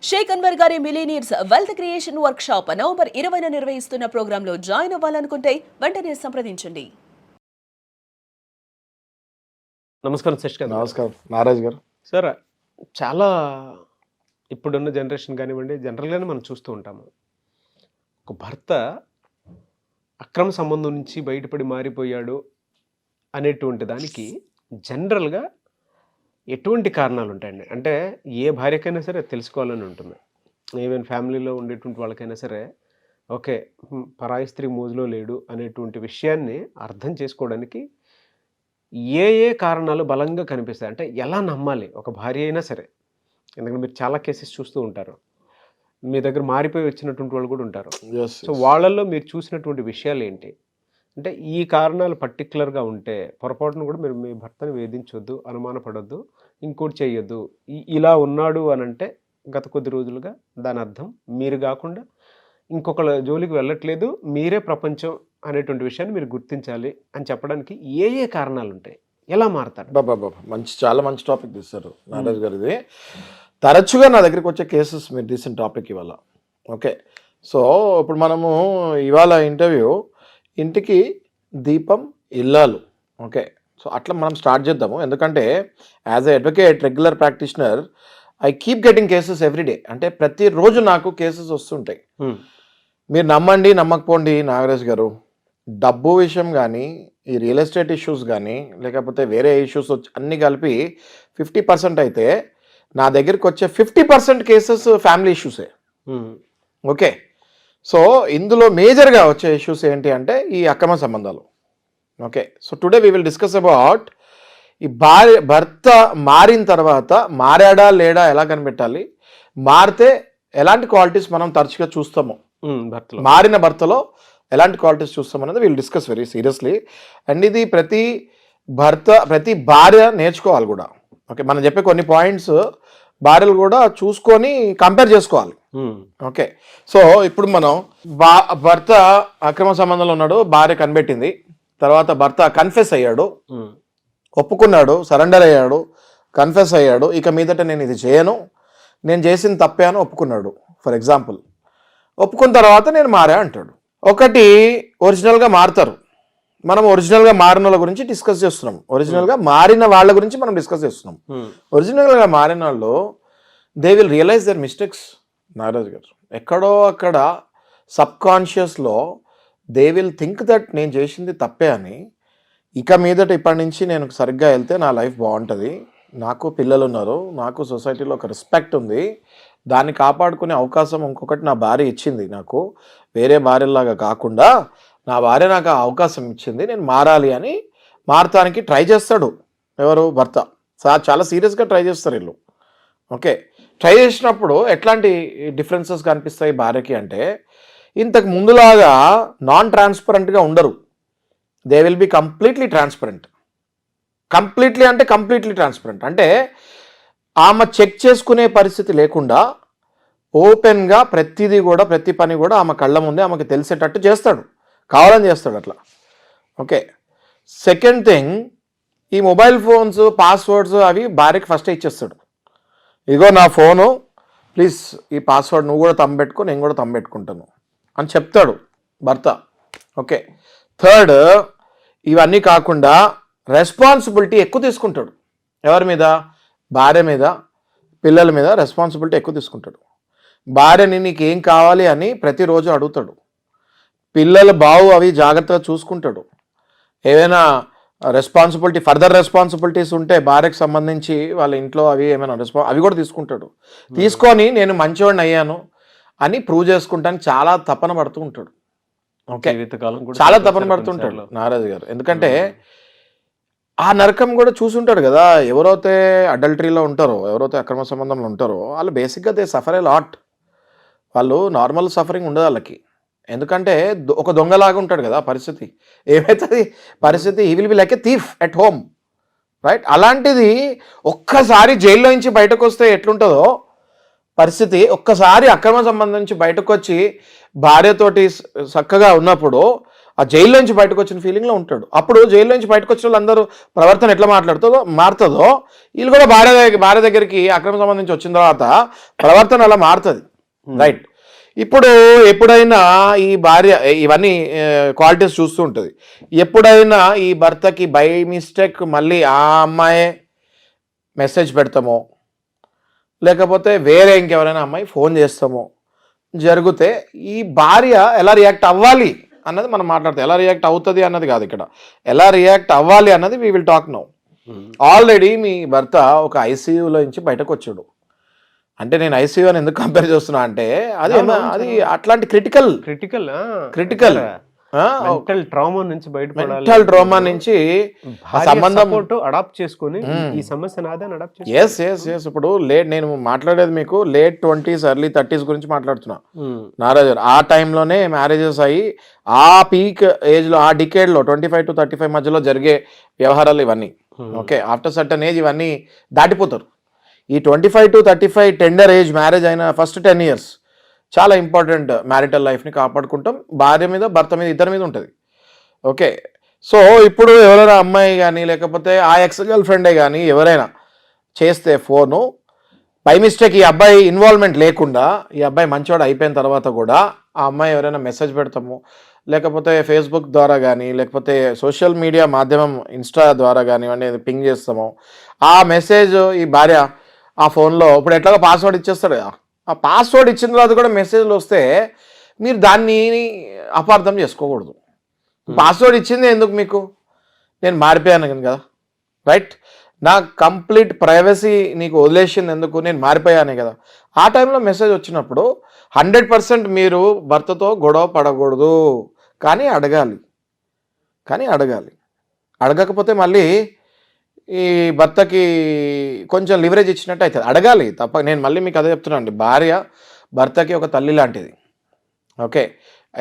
షేక్ అన్వర్ గారి millionaires wealth creation workshop November 20న నిర్వహిస్తున్న ప్రోగ్రాంలో జాయిన్ అవ్వాలనుకుంటే వెంటనే సంప్రదించండి. నమస్కారం శశికాంత్ గారు. నమస్కారం నారాజ్ గారు. సార్, చాలా ఇప్పుడున్న జనరేషన్ కానివ్వండి, జనరల్గానే మనం చూస్తూ ఉంటాము. ఒక భర్త అక్రమ సంబంధం నుంచి బయటపడి మారిపోయాడు అనేటువంటి దానికి జనరల్గా ఎటువంటి కారణాలు ఉంటాయండి? అంటే ఏ భార్యకైనా సరే తెలుసుకోవాలని ఉంటుంది. ఈవెన్ ఫ్యామిలీలో ఉండేటువంటి వాళ్ళకైనా సరే ఓకే, పరాయి స్త్రీ మోజులో లేడు అనేటువంటి విషయాన్ని అర్థం చేసుకోవడానికి ఏ ఏ కారణాలు బలంగా కనిపిస్తాయి? అంటే ఎలా నమ్మాలి ఒక భార్య అయినా సరే? ఎందుకంటే మీరు చాలా కేసెస్ చూస్తూ ఉంటారు, మీ దగ్గర మారిపోయి వచ్చినటువంటి వాళ్ళు కూడా ఉంటారు. సో వాళ్ళల్లో మీరు చూసినటువంటి విషయాలు ఏంటి? అంటే ఈ కారణాలు పర్టికులర్గా ఉంటే పొరపాటును కూడా మీరు మీ భర్తను వేధించొద్దు, అనుమానపడొద్దు, ఇంకోటి చేయొద్దు, ఇలా ఉన్నాడు అని అంటే గత కొద్ది రోజులుగా దాని అర్థం మీరు కాకుండా ఇంకొకళ్ళ జోలికి వెళ్ళట్లేదు, మీరే ప్రపంచం అనేటువంటి విషయాన్ని మీరు గుర్తించాలి అని చెప్పడానికి ఏ ఏ కారణాలు ఉంటాయి? ఎలా మారుతారు? బాబా చాలా మంచి టాపిక్ తీస్తారు నారాజ్ గారు. ఇది తరచుగా నా దగ్గరికి వచ్చే కేసెస్ మీరు తీసిన టాపిక్ ఇవాళ. ఓకే, సో ఇప్పుడు మనము ఇవాళ ఇంటర్వ్యూ ఇంటికి దీపం ఇల్లాలు. ఓకే, సో అట్లా మనం స్టార్ట్ చేద్దాము. ఎందుకంటే as a advocate, regular practitioner, I keep getting cases everyday. అంటే ప్రతిరోజు నాకు కేసెస్ వస్తుంటాయి. మీరు నమ్మండి నమ్మకపోండి నాగరాజ్ గారు, డబ్బు విషయం కానీ, ఈ రియల్ ఎస్టేట్ ఇష్యూస్ కానీ, లేకపోతే వేరే ఇష్యూస్ అన్నీ కలిపి 50% అయితే నా దగ్గరికి వచ్చే 50% కేసెస్ ఫ్యామిలీ ఇష్యూసే. ఓకే, సో ఇందులో మేజర్గా వచ్చే ఇష్యూస్ ఏంటి అంటే ఈ అక్రమ సంబంధాలు. Okay, so today we will discuss about ఈ భర్త మారిన తర్వాత మారాడా లేడా ఎలా కనిపెట్టాలి, మారితే ఎలాంటి క్వాలిటీస్ మనం తరచుగా చూస్తాము, మారిన భర్తలో ఎలాంటి క్వాలిటీస్ చూస్తాం అనేది wheel discuss very seriously. And ఇది ప్రతి భార్య నేర్చుకోవాలి కూడా. ఓకే, మనం చెప్పే కొన్ని పాయింట్స్ భార్యలు కూడా చూసుకొని కంపేర్ చేసుకోవాలి. ఓకే, సో ఇప్పుడు మనం భర్త అక్రమ సంబంధంలో ఉన్నాడు, భార్య కనిపెట్టింది, తర్వాత భర్త కన్ఫెస్ అయ్యాడు, ఒప్పుకున్నాడు, సరెండర్ అయ్యాడు, కన్ఫెస్ అయ్యాడు, ఇక మీదట నేను ఇది చేయను, నేను చేసింది తప్పే అని ఒప్పుకున్నాడు. ఫర్ ఎగ్జాంపుల్, ఒప్పుకున్న తర్వాత నేను మారా అంటాడు. ఒకటి ఒరిజినల్గా మారుతారు. మనం ఒరిజినల్గా మారిన వాళ్ళ గురించి డిస్కస్ చేస్తున్నాం, ఒరిజినల్గా మారిన వాళ్ళ గురించి మనం డిస్కస్ చేస్తున్నాం. ఒరిజినల్గా మారిన వాళ్ళు they will realise their mistakes Nagaraj garu. ఎక్కడో అక్కడ సబ్కాన్షియస్లో దే విల్ థింక్ దట్ నేను చేసింది తప్పే అని, ఇక మీదట ఇప్పటి నుంచి నేను సరిగ్గా వెళ్తే నా లైఫ్ బాగుంటుంది, నాకు పిల్లలు ఉన్నారు, నాకు సొసైటీలో ఒక రెస్పెక్ట్ ఉంది, దాన్ని కాపాడుకునే అవకాశం ఇంకొకటి నా భార్య ఇచ్చింది, నాకు వేరే భార్యలాగా కాకుండా నా భార్య నాకు ఆ అవకాశం ఇచ్చింది, నేను మారాలి అని మారటానికి ట్రై చేస్తాడు. ఎవరు? భర్త. చాలా సీరియస్గా ట్రై చేస్తారు వీళ్ళు. ఓకే, ట్రై చేసినప్పుడు ఎట్లాంటి డిఫరెన్సెస్ కనిపిస్తాయి భార్యకి అంటే, ఇంతకు ముందులాగా నాన్ ట్రాన్స్పరెంట్గా ఉండరు. They will be completely transparent. Completely అంటే కంప్లీట్లీ ట్రాన్స్పరెంట్ అంటే ఆమె చెక్ చేసుకునే పరిస్థితి లేకుండా ఓపెన్గా ప్రతిదీ కూడా, ప్రతి పని కూడా ఆమె కళ్ళ ముందే ఆమెకి తెలిసేటట్టు చేస్తాడు, కావాలని చేస్తాడు అట్లా. ఓకే, సెకండ్ థింగ్, ఈ మొబైల్ ఫోన్స్ పాస్వర్డ్స్ అవి భార్యకి ఫస్టే ఇచ్చేస్తాడు. ఇగో నా ఫోను, ప్లీజ్ ఈ పాస్వర్డ్ నువ్వు కూడా తమ్మెట్టుకో, నేను కూడా తమ్మెట్టుకుంటాను అని చెప్తాడు భర్త. ఓకే, థర్డ్, ఇవన్నీ కాకుండా రెస్పాన్సిబిలిటీ ఎక్కువ తీసుకుంటాడు. ఎవరి మీద? భార్య మీద, పిల్లల మీద రెస్పాన్సిబిలిటీ ఎక్కువ తీసుకుంటాడు. భార్యని నీకేం కావాలి అని ప్రతిరోజు అడుగుతాడు. పిల్లల బావు అవి జాగ్రత్తగా చూసుకుంటాడు. ఏవైనా ఫర్దర్ రెస్పాన్సిబిలిటీస్ ఉంటే భార్యకు సంబంధించి వాళ్ళ ఇంట్లో అవి ఏమైనా అవి కూడా తీసుకుంటాడు. తీసుకొని నేను మంచివాడిని అయ్యాను అని ప్రూవ్ చేసుకుంటానికి చాలా తపన పడుతూ ఉంటాడు. ఓకే, చాలా తపన పడుతుంటాడు నారాజు గారు. ఎందుకంటే ఆ నరకం కూడా చూసుంటాడు కదా. ఎవరైతే అడల్టరీలో ఉంటారో, ఎవరైతే అక్రమ సంబంధంలో ఉంటారో వాళ్ళు బేసిక్గా దే సఫర్ ఏ లాట్. వాళ్ళు నార్మల్ సఫరింగ్ ఉండదు వాళ్ళకి. ఎందుకంటే ఒక దొంగలాగా ఉంటాడు కదా. పరిస్థితి ఏమవుతుంది? పరిస్థితి he will be like A thief at home, right? అలాంటిది ఒక్కసారి జైల్లో నుంచి బయటకు వస్తే ఎట్లుంటుందో పరిస్థితి, ఒక్కసారి అక్రమ సంబంధం నుంచి బయటకు వచ్చి భార్యతోటి చక్కగా ఉన్నప్పుడు ఆ జైల్లో నుంచి బయటకు వచ్చిన ఫీలింగ్లో ఉంటాడు. అప్పుడు జైల్లో నుంచి బయటకు వచ్చిన వాళ్ళందరూ ప్రవర్తన ఎట్లా మారుతుందో వీళ్ళు కూడా భార్య దగ్గరికి అక్రమ సంబంధించి వచ్చిన తర్వాత ప్రవర్తన అలా మారుతుంది. రైట్. ఇప్పుడు ఎప్పుడైనా ఈ భార్య ఇవన్నీ క్వాలిటీస్ చూస్తూ ఉంటుంది. ఎప్పుడైనా ఈ భర్తకి బై మిస్టేక్ మళ్ళీ ఆ అమ్మాయే మెసేజ్ పెడతామో లేకపోతే వేరే ఇంకెవరైనా అమ్మాయి ఫోన్ చేస్తామో జరిగితే ఈ భార్య ఎలా రియాక్ట్ అవ్వాలి అన్నది మనం మాట్లాడతాం. ఎలా రియాక్ట్ అవుతుంది అన్నది కాదు ఇక్కడ, ఎలా రియాక్ట్ అవ్వాలి అన్నది we will talk now. Already మీ భర్త ఒక ఐసీయూలో నుంచి బయటకు వచ్చాడు. అంటే నేను ఐసీయూ అని ఎందుకు కంపేర్ చేస్తున్నా అంటే అది అట్లాంటి క్రిటికల్ మెంటల్ ట్రామా నుంచి బయటపడాలి, మెంటల్ ట్రామా నుంచి సంబంధం అడాప్ట్ చేసుకొని ఈ సమస్య నాదని అడాప్ట్ చేసి ఎస్ ఇప్పుడు నేను మాట్లాడేది మీకు లేట్ 20s ఎర్లీ 30s గురించి మాట్లాడుతున్నా. నారాజు ఆ టైంలోనే మ్యారేజెస్ అయ్యి ఆ పీక్ ఏజ్ లో ఆ డికేడ్ లో 25 to 35 మధ్యలో జరిగే వ్యవహారాలు ఇవన్నీ. ఓకే, ఆఫ్టర్ సర్టన్ ఏజ్ ఇవన్నీ దాటిపోతారు. ఈ 25 to 35 టెండర్ ఏజ్ మ్యారేజ్ అయిన ఫస్ట్ 10 years చాలా ఇంపార్టెంట్. మ్యారిటల్ లైఫ్ని కాపాడుకుంటాం. భార్య మీద భర్త మీద ఇద్దరి మీద ఉంటుంది. ఓకే, సో ఇప్పుడు ఎవరైనా అమ్మాయి కానీ లేకపోతే ఆ ఎక్స్ గర్ల్ ఫ్రెండే కానీ ఎవరైనా చేస్తే ఫోను బై మిస్టేక్ ఈ అబ్బాయి ఇన్వాల్వ్మెంట్ లేకుండా ఈ అబ్బాయి మంచివాడు అయిపోయిన తర్వాత కూడా ఆ అమ్మాయి ఎవరైనా మెసేజ్ పెడతాము లేకపోతే ఫేస్బుక్ ద్వారా కానీ లేకపోతే సోషల్ మీడియా మాధ్యమం ఇన్స్టా ద్వారా కానివ్వండి పింగ్ చేస్తాము, ఆ మెసేజ్ ఈ భార్య ఆ ఫోన్లో ఇప్పుడు ఎట్లాగో పాస్వర్డ్ ఇచ్చేస్తాడు కదా, ఆ పాస్వర్డ్ ఇచ్చిన తర్వాత కూడా మెసేజ్లు వస్తే మీరు దాన్ని అపార్థం చేసుకోకూడదు. పాస్వర్డ్ ఇచ్చింది ఎందుకు మీకు, నేను మారిపోయాను కదా, రైట్, నా కంప్లీట్ ప్రైవసీ నీకు వదిలేసింది ఎందుకు, నేను మారిపోయానే కదా. ఆ టైంలో మెసేజ్ వచ్చినప్పుడు 100% మీరు భర్తతో గొడవ పడకూడదు, కానీ అడగాలి. అడగకపోతే మళ్ళీ ఈ భర్తకి కొంచెం లివరేజ్ ఇచ్చినట్టు అవుతుంది. అడగాలి తప్ప. నేను మళ్ళీ మీకు అదే చెప్తున్నాను అండి, భార్య భర్తకి ఒక తల్లి లాంటిది. Okay,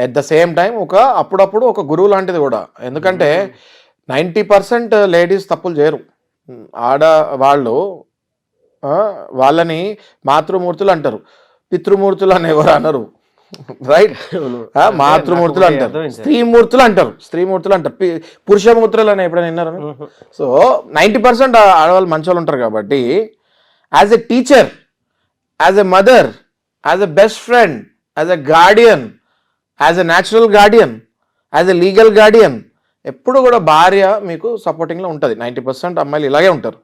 at the same time అప్పుడప్పుడు ఒక గురువు లాంటిది కూడా. ఎందుకంటే 90% లేడీస్ తప్పులు చేయరు. ఆడవాళ్ళు వాళ్ళని మాతృమూర్తులు అంటారు, పితృమూర్తులు అని ఎవరు అనరు. రైట్, మాతృమూర్తులు అంటారు, స్త్రీమూర్తులు అంటారు, పురుషమూర్తులు అని ఎప్పుడైనా విన్నారా? సో 90% ఆడవాళ్ళు మంచోళ్ళు ఉంటారు. కాబట్టి as a teacher, as a mother, as a best friend, as a Guardian, as a natural Guardian, as a legal Guardian ఎప్పుడు కూడా భార్య మీకు సపోర్టింగ్లో ఉంటుంది. 90% అమ్మాయిలు ఇలాగే ఉంటారు.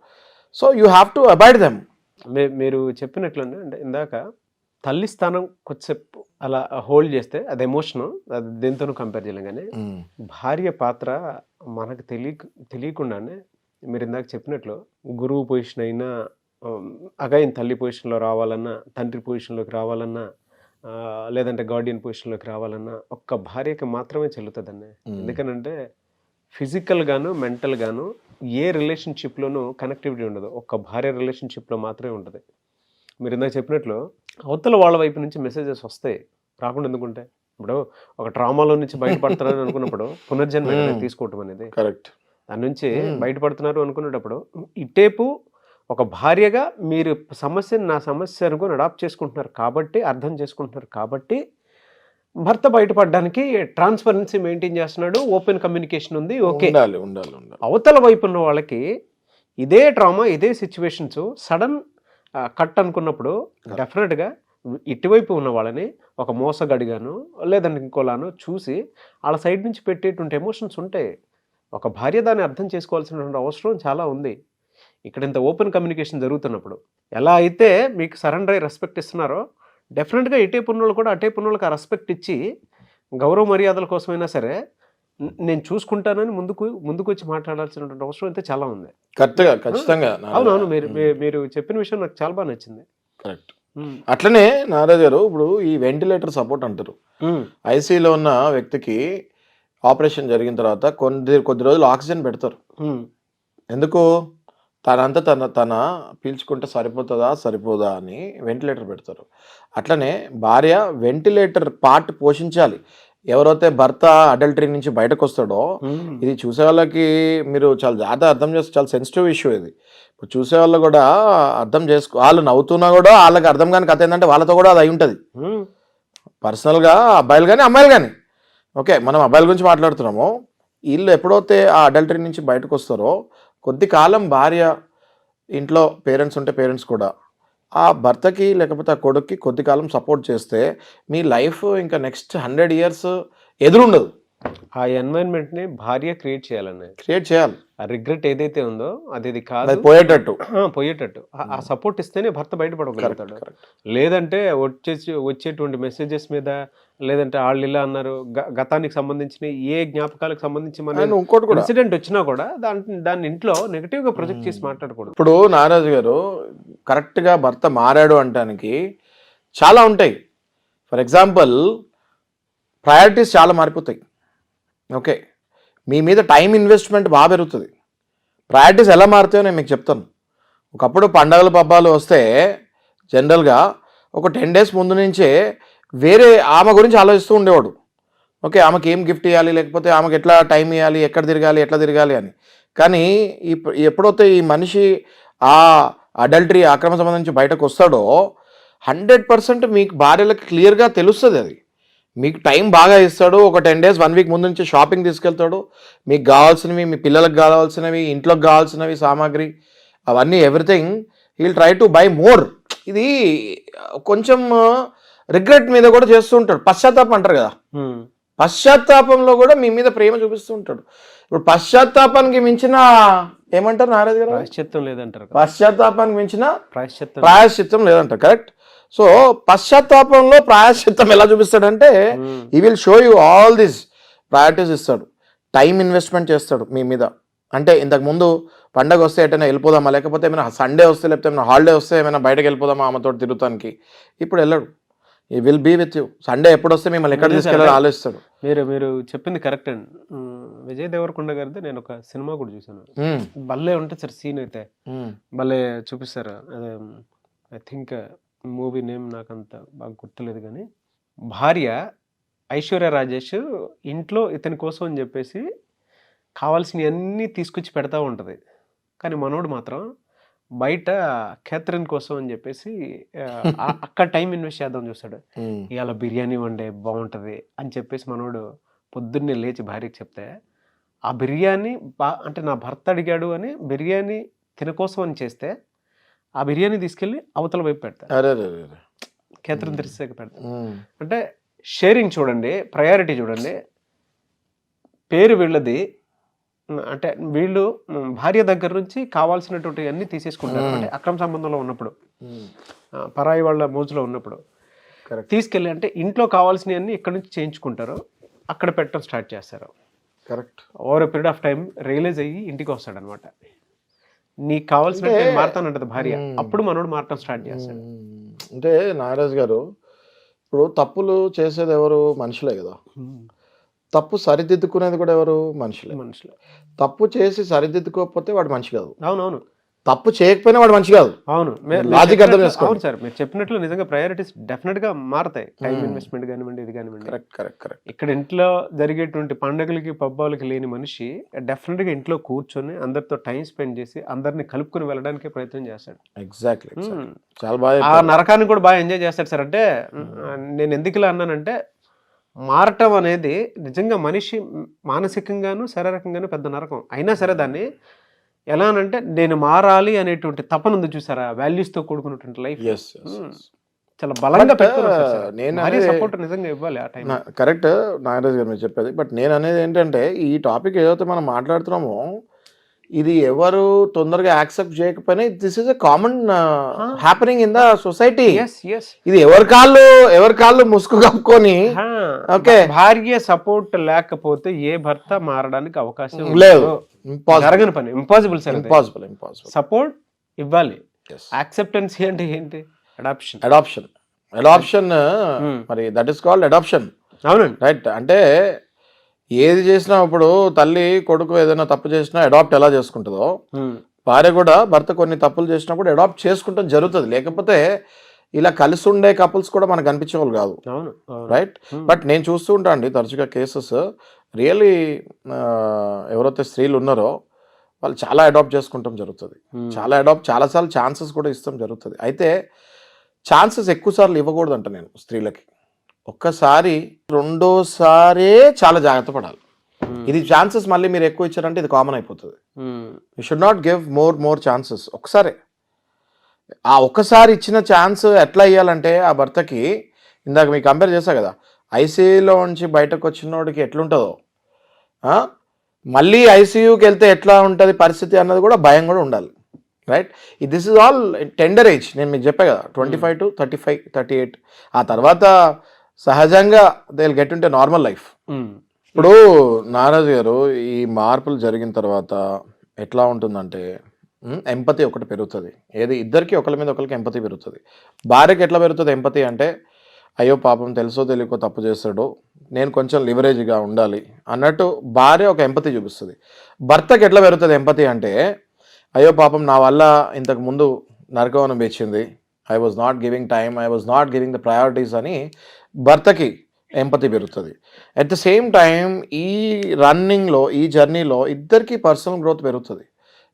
So you have to avoid them. మీరు చెప్పినట్లండి, అంటే ఇందాక తల్లి స్థానం కొద్దిసేపు అలా హోల్డ్ చేస్తే అది ఎమోషన్, అది దేంతోనూ కంపేర్ చేయలేం. కానీ భార్య పాత్ర మనకు తెలియకుండానే మీరు ఇందాక చెప్పినట్లు గురువు పొజిషన్ అయినా అగైన్ తల్లి పొజిషన్లో రావాలన్నా, తండ్రి పొజిషన్లోకి రావాలన్నా, లేదంటే గార్డియన్ పొజిషన్లోకి రావాలన్నా ఒక్క భార్యకి మాత్రమే చెల్లుతుందండి. ఎందుకనంటే ఫిజికల్ గాను మెంటల్ గాను ఏ రిలేషన్షిప్లోనూ కనెక్టివిటీ ఉండదు, ఒక్క భార్య రిలేషన్షిప్లో మాత్రమే ఉంటుంది. మీరు ఇందాక చెప్పినట్లు అవతల వాళ్ళ వైపు నుంచి మెసేజెస్ వస్తాయి, రాకుండా ఎందుకుంటే. ఇప్పుడు ఒక ట్రామాలో నుంచి బయటపడుతున్నారని అనుకున్నప్పుడు పునర్జన్మ తీసుకోవటం అనేది కరెక్ట్. దాని నుంచి బయటపడుతున్నారు అనుకునేటప్పుడు ఇటేపు ఒక భార్యగా మీరు నా సమస్య అనుకుని అడాప్ట్ చేసుకుంటున్నారు కాబట్టి, అర్థం చేసుకుంటున్నారు కాబట్టి భర్త బయటపడడానికి ట్రాన్స్పరెన్సీ మెయింటైన్ చేస్తున్నాడు, ఓపెన్ కమ్యూనికేషన్ ఉంది. ఓకే, అవతల వైపు ఉన్న వాళ్ళకి ఇదే ట్రామా, ఇదే సిచ్యువేషన్స్ సడన్ కట్ అనుకున్నప్పుడు డెఫినెట్గా ఇటువైపు ఉన్న వాళ్ళని ఒక మోసగడిగాను లేదంటే ఇంకోలాను చూసి వాళ్ళ సైడ్ నుంచి పెట్టేటువంటి ఎమోషన్స్ ఉంటాయి. ఒక భార్య దాన్ని అర్థం చేసుకోవాల్సినటువంటి అవసరం చాలా ఉంది. ఇక్కడ ఇంత ఓపెన్ కమ్యూనికేషన్ జరుగుతున్నప్పుడు ఎలా అయితే మీకు సరెండర్ అయ్యి రెస్పెక్ట్ ఇస్తున్నారో, డెఫినెట్గా ఇటేపు ఉన్న వాళ్ళు కూడా అటేపు ఉన్న వాళ్ళకి ఆ రెస్పెక్ట్ ఇచ్చి గౌరవ మర్యాదల కోసమైనా సరే నేను చూసుకుంటానని ముందుకు వచ్చి మాట్లాడాల్సినటువంటి అవసరం అయితే చాలా ఉంది. ఖచ్చితంగా. అవునవును, మీరు చెప్పిన విషయం నాకు చాలా బాగా నచ్చింది. కరెక్ట్. అట్లనే నారాజు గారు, ఇప్పుడు ఈ వెంటిలేటర్ సపోర్ట్ అంటారు. ఐసీలో ఉన్న వ్యక్తికి ఆపరేషన్ జరిగిన తర్వాత కొద్ది రోజులు ఆక్సిజన్ పెడతారు. ఎందుకు? తన పీల్చుకుంటే సరిపోదా అని వెంటిలేటర్ పెడతారు. అట్లనే భార్య వెంటిలేటర్ పార్ట్ పోషించాలి. ఎవరైతే భర్త అడల్టరీ నుంచి బయటకు వస్తాడో, ఇది చూసే వాళ్ళకి మీరు చాలా జాగ్రత్త అర్థం చేస్తే చాలా సెన్సిటివ్ ఇష్యూ ఇది. ఇప్పుడు చూసే వాళ్ళు కూడా అర్థం వాళ్ళు నవ్వుతున్నా కూడా వాళ్ళకి అర్థం కాని కథ ఏంటంటే వాళ్ళతో కూడా అది అయి ఉంటుంది. పర్సనల్గా అబ్బాయిలు కానీ అమ్మాయిలు కానీ ఓకే, మనం అబ్బాయిల గురించి మాట్లాడుతున్నాము. వీళ్ళు ఎప్పుడైతే ఆ అడల్టరీ నుంచి బయటకు వస్తారో కొద్ది కాలం భార్య ఇంట్లో పేరెంట్స్ ఉంటే పేరెంట్స్ కూడా ఆ భర్తకి లేకపోతే ఆ కొడుక్కి కొద్ది కాలం సపోర్ట్ చేస్తే మీ లైఫ్ ఇంకా నెక్స్ట్ 100 years ఎదురుండదు. ఆ ఎన్వైరన్మెంట్ని భార్య క్రియేట్ చేయాలన్నది, క్రియేట్ చేయాలి. ఆ రిగ్రెట్ ఏదైతే ఉందో అది కాదు, అది పోయేటట్టు. పోయేటట్టు ఆ సపోర్ట్ ఇస్తేనే భర్త బయటపడగలుగుతాడు. లేదంటే వచ్చేటువంటి మెసేజెస్ మీద, లేదంటే వాళ్ళు ఇలా అన్నారు, గతానికి సంబంధించిన ఏ జ్ఞాపకాలకు సంబంధించి మన ఇంకోటి కూడా ఇన్సిడెంట్ వచ్చినా కూడా దాన్ని ఇంట్లో నెగిటివ్ గా ప్రొజెక్ట్ చేసి మాట్లాడకూడదు. ఇప్పుడు నాగరాజు గారు కరెక్ట్గా భర్త మారాడు అంటానికి చాలా ఉంటాయి. ఫర్ ఎగ్జాంపుల్ ప్రయారిటీస్ చాలా మారిపోతాయి. ఓకే, మీ మీద టైం ఇన్వెస్ట్మెంట్ బాగా పెరుగుతుంది. ప్రయారిటీస్ ఎలా మారుతాయో నేను మీకు చెప్తాను. ఒకప్పుడు పండగల పబ్బాలు వస్తే జనరల్గా ఒక 10 days ముందు నుంచే వేరే ఆమె గురించి ఆలోచిస్తూ ఉండేవాడు. ఓకే, ఆమెకి ఏం గిఫ్ట్ ఇవ్వాలి, లేకపోతే ఆమెకి ఎట్లా టైం ఇవ్వాలి, ఎక్కడ తిరగాలి, ఎట్లా తిరగాలి అని. కానీ ఎప్పుడైతే ఈ మనిషి ఆ అడల్టరీ అక్రమ సంబంధం నుంచి బయటకు వస్తాడో 100% మీకు భార్యలకు క్లియర్గా తెలుస్తుంది. అది మీకు టైం బాగా ఇస్తాడు. ఒక 10 days 1 week ముందు నుంచి షాపింగ్ తీసుకెళ్తాడు. మీకు కావాల్సినవి, మీ పిల్లలకు కావాల్సినవి, ఇంట్లోకి కావాల్సినవి సామాగ్రి అవన్నీ everything he'll try to buy more. ఇది కొంచెం రిగ్రెట్ మీద కూడా చేస్తూ ఉంటాడు. పశ్చాత్తాపం అంటారు కదా, పశ్చాత్తాపంలో కూడా మీ మీద ప్రేమ చూపిస్తూ ఉంటాడు. ఇప్పుడు పశ్చాత్తాపానికి మించిన ఏమంటారు నారాజు గారు? ప్రాయశ్చిత్తం లేదంటారు. పశ్చాత్తాపానికి మించిన ప్రాయశ్చిత్తం లేదంటారు. కరెక్ట్. సో పశ్చాత్తాపంలో ప్రాయశ్చిత్తం ఎలా చూపిస్తాడంటే ఈ will show you all this priorities ఇస్తాడు. టైం ఇన్వెస్ట్మెంట్ చేస్తాడు మీ మీద. అంటే ఇంతకు ముందు పండగ వస్తే ఎటైనా వెళ్ళిపోదామా, లేకపోతే ఏమైనా సండే వస్తే, లేకపోతే ఏమైనా హాలిడే వస్తే ఏమైనా బయటకు వెళ్ళిపోదామా ఆమెతో తిరుగుతానికి. ఇప్పుడు వెళ్ళడు. He will be with you. Sunday ఎప్పుడు వస్తే మిమ్మల్ని ఎక్కడ తీసుకెళ్ళాలి ఆలోచిస్తాడు. మీరు చెప్పింది కరెక్ట్ అండి. విజయ్ దేవరకొండ గారిది నేను ఒక సినిమా కూడా చూసాను. భలే ఉంటుంది సార్ సీన్ అయితే, భలే చూపిస్తారు. అదే ఐ థింక్ మూవీ నేమ్ నాకు అంత బాగా గుర్తులేదు, కానీ భార్య ఐశ్వర్య రాజేష్ ఇంట్లో ఇతని కోసం అని చెప్పేసి కావాల్సినవి అన్నీ తీసుకొచ్చి పెడతా ఉంటుంది. కానీ మనోడు మాత్రం బయట క్యాథరిన్ కోసం అని చెప్పేసి అక్కడ టైం ఇన్వెస్ట్ చేద్దాం చూస్తాడు. ఇవాళ బిర్యానీ వండే బాగుంటుంది అని చెప్పేసి మనోడు పొద్దున్నే లేచి భార్యకి చెప్తే ఆ బిర్యానీ అంటే నా భర్త అడిగాడు అని బిర్యానీ తిన కోసం అని చేస్తే ఆ బిర్యానీ తీసుకెళ్ళి అవతల వైపు పెడతాడు, క్యాథరిన్ తెరిసాక పెడతాడు. అంటే షేరింగ్ చూడండి, ప్రయారిటీ చూడండి. పేరు వీళ్ళది, అంటే వీళ్ళు భార్య దగ్గర నుంచి కావాల్సినటువంటి అన్ని తీసేసుకుంటారు. అంటే అక్రమ సంబంధంలో ఉన్నప్పుడు, పరాయి వాళ్ళ మోజులో ఉన్నప్పుడు తీసుకెళ్ళి అంటే ఇంట్లో కావాల్సినవి అన్ని ఇక్కడ నుంచి చేయించుకుంటారు, అక్కడ పెట్టడం స్టార్ట్ చేస్తారు. Correct. Over a period of time realise అయ్యి ఇంటికి వస్తాడు అనమాట. నీకు కావాల్సిన మారుతానంటది భార్య, అప్పుడు మనోడు మారటం స్టార్ట్ చేస్తాడు. అంటే నాగరాజు గారు ఇప్పుడు తప్పులు చేసేది ఎవరు? మనుషులే కదా. తప్పు సరిదిద్దుకునేది కూడా ఎవరు? మనుషులే. తప్పు చేసి సరిదిద్దుకోకపోతే వాడు మనిషి కాదు. అవునవును. తప్పు చేయకపోయినా వాడు మనిషి కాదు. అవును, లాజిక్ అర్థం చేసుకోండి. అవును సార్, మీరు చెప్పినట్లు నిజంగా ప్రయారిటీస్ డెఫినెట్ గా మారుతాయి. టైం ఇన్వెస్ట్మెంట్ కానివ్వండి, ఇది కానివ్వండి. Correct correct correct. ఇక్కడ ఇంట్లో జరిగేటువంటి పండుగలకి పబ్బాలకి లేని మనిషి డెఫినెట్ గా ఇంట్లో కూర్చొని అందరితో టైం స్పెండ్ చేసి అందరిని కలుపుకుని వెళ్ళడానికి ప్రయత్నం చేస్తాడు. ఎగ్జాక్ట్లీ. చాలా బాగా ఆ నరకాన్ని కూడా బాగా ఎంజాయ్ చేస్తాడు సార్. అంటే నేను ఎందుకు ఇలా అన్నానంటే మారటం అనేది నిజంగా మనిషి మానసికంగాను శారీరకంగాను పెద్ద నరకం. అయినా సరే దాన్ని ఎలా అనంటే నేను మారాలి అనేటువంటి తపన ఉంది చూసారా, వాల్యూస్ తో కూడుకున్నటువంటి లైఫ్ చాలా బలంగా పెట్టుకుని సపోర్ట్ నిజంగా ఇవ్వాలి ఆ టైం. కరెక్ట్ నాగరాజ్ గారు మీరు చెప్పేది. బట్ నేను అనేది ఏంటంటే ఈ టాపిక్ ఏదైతే మనం మాట్లాడుతున్నామో ఇది ఎవరు తొందరగా యాక్సెప్ట్ చేయకపోయినా this is a common happening in the society. ఇది ఎవరి కాళ్ళు ముసుగు కప్పుకొని ఓకే భార్య సపోర్ట్ లేకపోతే ఏ భర్త మారడానికి అవకాశం లేదు. జరగని పని, ఇంపాసిబుల్ సార్. ఇంపాసిబుల్. సపోర్ట్ ఇవ్వాలి. యాక్సెప్టెన్సీ అంటే ఏంటి? అడాప్షన్ మరి దట్ ఈస్ కాల్డ్ అడాప్షన్. అవునండి, రైట్. అంటే ఏది చేసినా ఇప్పుడు తల్లి కొడుకు ఏదైనా తప్పు చేసినా అడాప్ట్ ఎలా చేసుకుంటుందో భార్య కూడా భర్త కొన్ని తప్పులు చేసినప్పుడు అడాప్ట్ చేసుకుంటాం జరుగుతుంది. లేకపోతే ఇలా కలిసి ఉండే కపుల్స్ కూడా మనకు కనిపించే వాళ్ళు కాదు. రైట్. బట్ నేను చూస్తూ ఉంటా అండి తరచుగా కేసెస్ రియల్లీ ఎవరైతే స్త్రీలు ఉన్నారో వాళ్ళు చాలా అడాప్ట్ చేసుకుంటాం జరుగుతుంది. చాలాసార్లు ఛాన్సెస్ కూడా ఇస్తాం జరుగుతుంది. అయితే ఛాన్సెస్ ఎక్కువ సార్లు ఇవ్వకూడదు అంట నేను స్త్రీలకి. ఒక్కసారి రెండోసారే చాలా జాగ్రత్త పడాలి. ఇది ఛాన్సెస్ మళ్ళీ మీరు ఎక్కువ ఇచ్చారంటే ఇది కామన్ అయిపోతుంది. You should not give more chances. ఒకసారి ఆ ఒక్కసారి ఇచ్చిన ఛాన్స్ ఎట్లా ఇవ్వాలంటే ఆ భర్తకి, ఇందాక మీకు కంపేర్ చేశా కదా, ఐసీయూలో నుంచి బయటకు వచ్చినోడికి ఎట్లుంటుందో మళ్ళీ ఐసీయూకి వెళ్తే ఎట్లా ఉంటుంది పరిస్థితి అన్నది కూడా భయం కూడా ఉండాలి. Right, this is all tender age. నేను మీకు చెప్పా కదా 25 to 35, 38. ఆ తర్వాత సహజంగా దే విల్ గెట్ ఇంటే నార్మల్ లైఫ్. ఇప్పుడు నారాజు గారు ఈ మార్పులు జరిగిన తర్వాత ఎట్లా ఉంటుందంటే ఎంపతి ఒకటి పెరుగుతుంది. ఏది ఇద్దరికి ఒకరి మీద ఒకరికి ఎంపతి పెరుగుతుంది. భార్యకి ఎట్లా పెరుగుతుంది ఎంపతి అంటే, అయ్యో పాపం తెలుసో తెలియకో తప్పు చేస్తాడు, నేను కొంచెం లివరేజ్గా ఉండాలి అన్నట్టు భార్య ఒక ఎంపతి చూపిస్తుంది. భర్తకి ఎట్లా పెరుగుతుంది ఎంపతి అంటే, అయ్యో పాపం నా వల్ల ఇంతకు ముందు నరకం అనిపించింది, I was not giving time, I was not giving the priorities అని భర్తకి ఎంపతి పెరుగుతుంది. అట్ ద సేమ్ టైం ఈ రన్నింగ్లో, ఈ జర్నీలో ఇద్దరికి పర్సనల్ గ్రోత్ పెరుగుతుంది.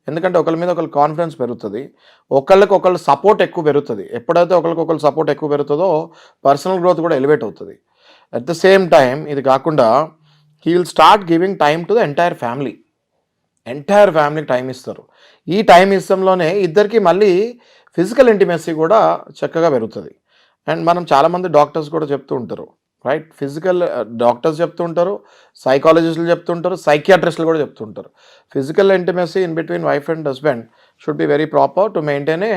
ఎందుకంటే ఒకరి మీద ఒకరి కాన్ఫిడెన్స్ పెరుగుతుంది, ఒకళ్ళకొకళ్ళు సపోర్ట్ ఎక్కువ పెరుగుతుంది. ఎప్పుడైతే ఒకరికొకరు సపోర్ట్ ఎక్కువ పెరుగుతుందో పర్సనల్ గ్రోత్ కూడా ఎలివేట్ అవుతుంది. అట్ ద సేమ్ టైం ఇది కాకుండా he will start giving time to the entire ఫ్యామిలీకి టైం ఇస్తారు. ఈ టైం ఇస్తంలోనే ఇద్దరికి మళ్ళీ ఫిజికల్ ఇంటిమెసీ కూడా చక్కగా పెరుగుతుంది. అండ్ మనం చాలామంది డాక్టర్స్ కూడా చెప్తూ ఉంటారు, రైట్, ఫిజికల్ డాక్టర్స్ చెప్తూ ఉంటారు, సైకాలజిస్టులు చెప్తుంటారు, సైకియాట్రిస్టులు కూడా చెప్తుంటారు, physical intimacy in between wife and husband should be very proper to maintain a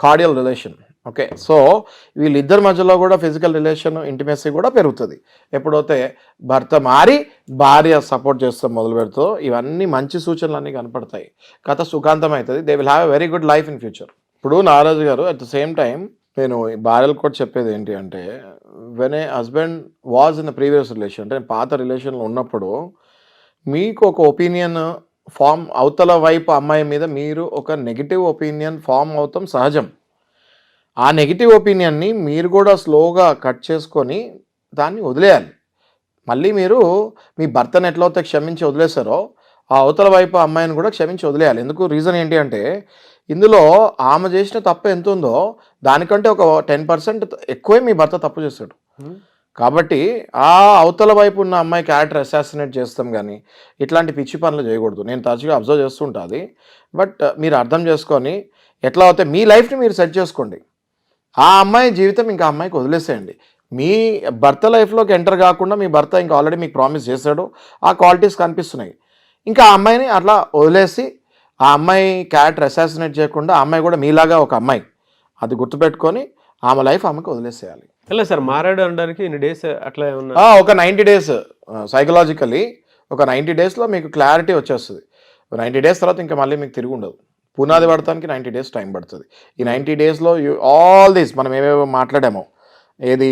cordial relation. Okay, so వీళ్ళిద్దరి మధ్యలో కూడా ఫిజికల్ రిలేషన్ ఇంటిమెసీ కూడా పెరుగుతుంది ఎప్పుడైతే భర్త మారి భార్య సపోర్ట్ చేస్తాం మొదలు పెడుతుందో. ఇవన్నీ మంచి సూచనలు అన్నీ కనపడతాయి, కథ సుఖాంతం అవుతుంది. They will have a very good life in future. ఇప్పుడు నారాజు గారు అట్ ద సేమ్ టైం నేను భార్యలకు కూడా చెప్పేది ఏంటి అంటే, when a husband was in the previous relation, అంటే పాత రిలేషన్లో ఉన్నప్పుడు మీకు ఒక ఒపీనియన్ ఫామ్, అవతల వైపు అమ్మాయి మీద మీరు ఒక నెగిటివ్ ఒపీనియన్ ఫామ్ అవుతాం సహజం. ఆ నెగిటివ్ ఒపీనియన్ని మీరు కూడా స్లోగా కట్ చేసుకొని దాన్ని వదిలేయాలి. మళ్ళీ మీరు మీ భర్తను ఎట్లయితే క్షమించి వదిలేశారో ఆ అవతల వైపు అమ్మాయిని కూడా క్షమించి వదిలేయాలి. ఎందుకు, రీజన్ ఏంటి అంటే, ఇందులో ఆమె చేసిన తప్పు ఎంత ఉందో దానికంటే ఒక 10% ఎక్కువే మీ భర్త తప్పు చేస్తాడు. కాబట్టి ఆ అవతల వైపు ఉన్న అమ్మాయి క్యారెక్టర్ అసాసినేట్ చేస్తాం కానీ ఇట్లాంటి పిచ్చి పనులు చేయకూడదు. నేను తరచుగా అబ్జర్వ్ చేస్తుంటుంది. బట్ మీరు అర్థం చేసుకొని ఎట్లా అయితే మీ లైఫ్ని మీరు సెట్ చేసుకోండి. ఆ అమ్మాయి జీవితం ఇంకా అమ్మాయికి వదిలేసేయండి. మీ భర్త లైఫ్లోకి ఎంటర్ కాకుండా మీ భర్త ఇంకా ఆల్రెడీ మీకు ప్రామిస్ చేశాడు, ఆ క్వాలిటీస్ కనిపిస్తున్నాయి. ఇంకా ఆ అమ్మాయిని అట్లా వదిలేసి ఆ అమ్మాయి క్యారెక్టర్ అసాసినేట్ చేయకుండా, ఆ అమ్మాయి కూడా మీలాగా ఒక అమ్మాయి, అది గుర్తుపెట్టుకొని ఆమె లైఫ్ ఆమెకు వదిలేసేయాలి. ఎలా సార్ మారాడు అనడానికి ఇన్ని డేస్ అట్లా ఏమన్నా? ఒక 90 days సైకలాజికలీ ఒక 90 daysలో మీకు క్లారిటీ వచ్చేస్తుంది. 90 days తర్వాత ఇంకా మళ్ళీ మీకు తిరిగి ఉండదు. పునాది పడటానికి 90 days టైం పడుతుంది. ఈ 90 daysలో ఆల్ దీస్ మనం ఏమేమో మాట్లాడామో, ఏది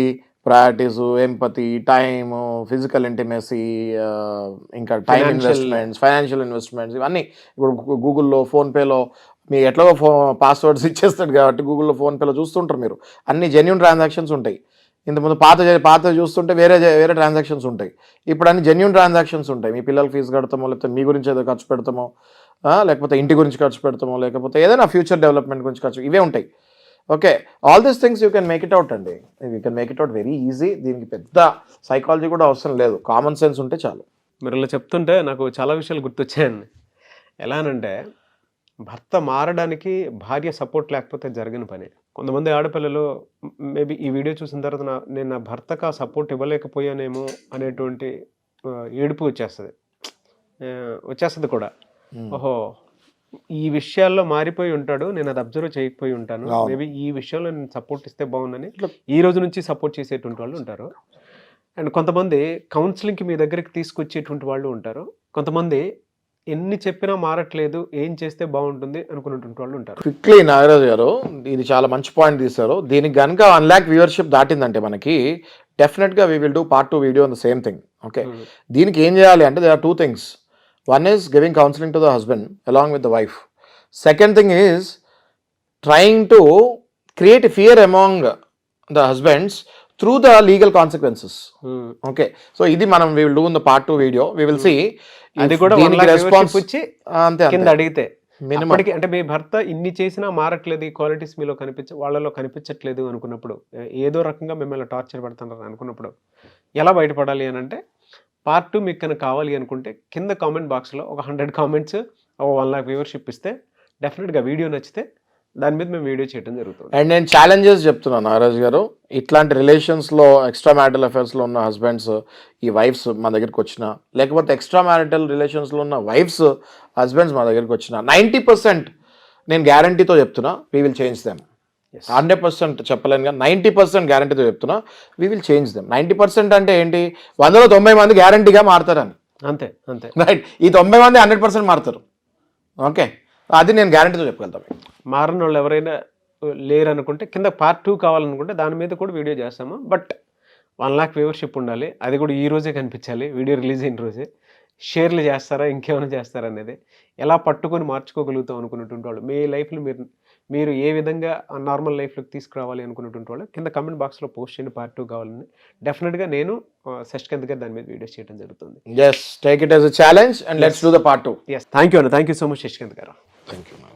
ప్రయారిటీసు, ఎంపతి, టైము, ఫిజికల్ ఇంటిమెసీ, ఇంకా టైం ఇన్వెస్ట్మెంట్స్, ఫైనాన్షియల్ ఇన్వెస్ట్మెంట్స్, ఇవన్నీ ఇప్పుడు గూగుల్లో, ఫోన్పేలో మీ ఎట్లాగో పాస్వర్డ్స్ ఇచ్చేస్తాడు కాబట్టి గూగుల్లో, ఫోన్పేలో చూస్తుంటారు మీరు, అన్ని జెన్యూన్ ట్రాన్సాక్షన్స్ ఉంటాయి. ఇంతకుముందు పాత చూస్తుంటే వేరే ట్రాన్సాక్షన్స్ ఉంటాయి. ఇప్పుడు అన్ని జెన్యూన్ ట్రాన్సాక్షన్స్ ఉంటాయి. మీ పిల్లలు ఫీజు కడతామో, లేకపోతే మీ గురించి ఏదో ఖర్చు పెడతామో, లేకపోతే ఇంటి గురించి ఖర్చు పెడతామో, లేకపోతే ఏదైనా ఫ్యూచర్ డెవలప్మెంట్ గురించి ఖర్చు, ఇవే ఉంటాయి. Okay, all these things you can make it out అండి. You can make it out very easy. దీనికి పెద్ద సైకాలజీ కూడా అవసరం లేదు, కామన్ సెన్స్ ఉంటే చాలు. మీరు ఇలా చెప్తుంటే నాకు చాలా విషయాలు గుర్తొచ్చాయండి. ఎలానంటే, భర్త మారడానికి భార్య సపోర్ట్ లేకపోతే జరిగిన పని. కొంతమంది ఆడపిల్లలు మేబీ ఈ వీడియో చూసిన తర్వాత నేను నా భర్తకు ఆ సపోర్ట్ ఇవ్వలేకపోయానేమో అనేటువంటి ఏడుపు వచ్చేస్తుంది కూడా. ఓహో, ఈ విషయాల్లో మారిపోయి ఉంటాడు, నేను అది అబ్జర్వ్ చేయకపోయి ఉంటాను, మేబీ ఈ విషయంలో నేను సపోర్ట్ ఇస్తే బాగుందని ఈ రోజు నుంచి సపోర్ట్ చేసేటువంటి వాళ్ళు ఉంటారు. అండ్ కొంతమంది కౌన్సిలింగ్కి మీ దగ్గరికి తీసుకొచ్చేటువంటి వాళ్ళు ఉంటారు. కొంతమంది ఎన్ని చెప్పినా మారట్లేదు, ఏం చేస్తే బాగుంటుంది అనుకున్నటువంటి వాళ్ళు ఉంటారు. క్విక్లీ నాగరాజు గారు ఇది చాలా మంచి పాయింట్ తీశారు. దీనికి కనుక 1 lakh వ్యూవర్షిప్ దాటిందంటే మనకి డెఫినెట్గా we will do part 2 video on the same thing. Okay, దీనికి ఏం చేయాలి అంటే, there are 2 things. One is giving counseling to the husband along with the wife. Second thing is trying to create a fear among the husbands through the legal consequences. Okay, so ఇది మనం we will do in the part 2 video. We will see అది కూడా 1 lakh viewership వచ్చి కింద అడిగితే minimum అప్పటికి అంటే మీ భర్త ఇన్ని చేసినా మారట్లేదు, ఈ క్వాలిటీస్ మీలో వాళ్ళలో కనిపించట్లేదు అనుకున్నప్పుడు, ఏదో రకంగా మిమ్మల్ని టార్చర్ పెడుతున్నారు అనుకున్నప్పుడు ఎలా బయటపడాలి అని అంటే, పార్ట్ 2 మీకు కనుక కావాలి అనుకుంటే కింద కామెంట్ బాక్స్లో ఒక 100 కామెంట్స్, 1 lakh వ్యూవర్షిప్ ఇస్తే డెఫినెట్గా వీడియో నచ్చితే దాని మీద మేము వీడియో చేయడం జరుగుతుంది. అండ్ నేను ఛాలెంజెస్ చెప్తున్నాను నాగరాజ్ గారు, ఇట్లాంటి రిలేషన్స్లో ఎక్స్ట్రా మ్యారిటల్ అఫైర్స్లో ఉన్న హస్బెండ్స్ ఈ వైఫ్స్ మా దగ్గరికి వచ్చినా, లేకపోతే ఎక్స్ట్రా మ్యారిటల్ రిలేషన్స్లో ఉన్న వైఫ్స్ హస్బెండ్స్ మా దగ్గరికి వచ్చినా 90% నేను గ్యారంటీతో చెప్తున్నా వీ విల్ చేంజ్ దెమ్. 100% చెప్పలేను కానీ 90% గ్యారంటీతో చెప్తున్నా వీ విల్ చేంజ్ దెమ్. 90% అంటే ఏంటి, 100లో 90 మంది గ్యారంటీగా మారుతారని. అంతే అంతే రైట్, ఈ 90 మంది 100% మారుతారు. ఓకే, అది నేను గ్యారంటీతో చెప్పగలుగుతాను. మారని వాళ్ళు ఎవరైనా లేరు అనుకుంటే కింద పార్ట్ 2 కావాలనుకుంటే దాని మీద కూడా వీడియో చేస్తాము. బట్ 1 lakh వ్యూవర్షిప్ ఉండాలి, అది కూడా ఈ రోజే కనిపించాలి, వీడియో రిలీజ్ అయిన రోజే. షేర్లు చేస్తారా ఇంకేమైనా చేస్తారా అనేది ఎలా పట్టుకొని మార్చుకోగలుగుతాం అనుకున్నటువంటి వాళ్ళు, మీ లైఫ్లో మీరు ఏ విధంగా నార్మల్ లైఫ్లోకి తీసుకురావాలి అనుకున్నటువంటి వాళ్ళు కింద కమెంట్ బాక్స్లో పోస్ట్ చేయండి. పార్ట్ 2 కావాలని డెఫినెట్గా నేను శశికాంత్ గారు దాని మీద వీడియోస్ చేయడం జరుగుతుంది. Yes, take it as a challenge and let's do the part 2. Yes, thank you అన్న, thank you so much Shashikanth గారు. Thank you.